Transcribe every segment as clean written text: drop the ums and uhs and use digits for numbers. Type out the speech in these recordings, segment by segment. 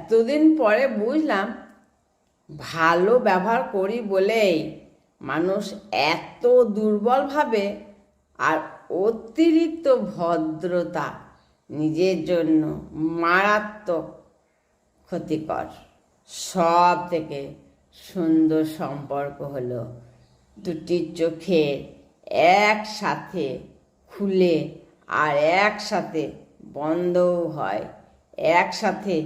এতদিন পরে বুঝলাম ভালো ব্যবহার করি বলেই মানুষ এত দুর্বল ভাবে, আর অতিরিক্ত ভদ্রতা নিজের জন্য মারাত্মক ক্ষতিকর। সব থেকে সুন্দর সম্পর্ক হলো দুটি চোখের একসাথে খুলে আর একসাথে বন্ধও হয়, একসাথে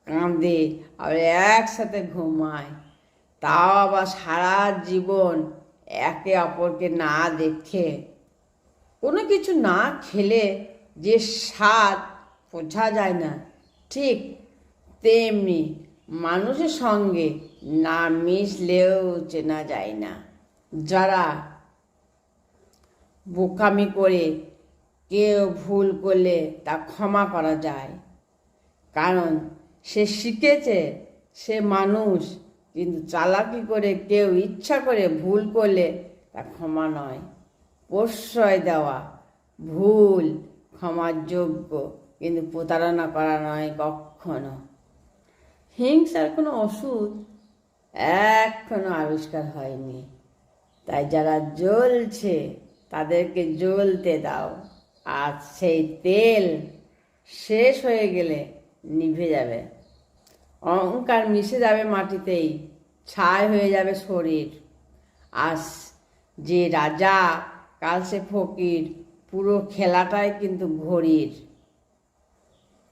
কাঁদে আর একসাথে ঘুমায়, তাও আবার সারা জীবন একে অপরকে না দেখে। কোনো কিছু না খেলে যে স্বাদ বোঝা যায় না, ঠিক তেমনি মানুষের সঙ্গে না মিশলেও চেনা যায় না। যারা বোকামি করে কেউ ভুল করলে তা ক্ষমা করা যায়, কারণ সে শিখেছে সে মানুষ। কিন্তু চালাকি করে কেউ ইচ্ছা করে ভুল করলে তা ক্ষমা নয়। প্রশ্রয় দেওয়া ভুল ক্ষমার যোগ্য, কিন্তু প্রতারণা করা নয় কখনো। হিংসার কোনো ওষুধ এখনো আবিষ্কার হয়নি, তাই যারা জ্বলছে তাদেরকে জ্বলতে দাও, আর সেই তেল শেষ হয়ে গেলে নিভে যাবে। অহংকার মিশে যাবে মাটিতেই, ছাই হয়ে যাবে শরীর। আর যে রাজা কাল সে ফকির, পুরো খেলাটাই কিন্তু ঘড়ির।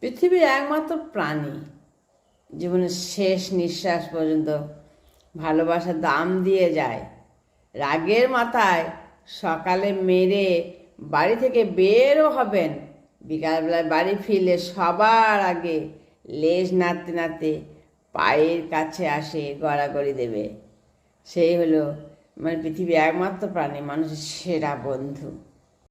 পৃথিবীর একমাত্র প্রাণী জীবনের শেষ নিঃশ্বাস পর্যন্ত ভালোবাসার দাম দিয়ে যায়। রাগের মাথায় সকালে মেরে বাড়ি থেকে বেরও হবেন, বিকালবেলায় বাড়ি ফিরলে সবার আগে লেজ নাড়তে নাড়তে পায়ের কাছে আসে গড়াগড়ি দেবে। সেই হলো পৃথিবীর একমাত্র প্রাণী, মানুষের সেরা বন্ধু।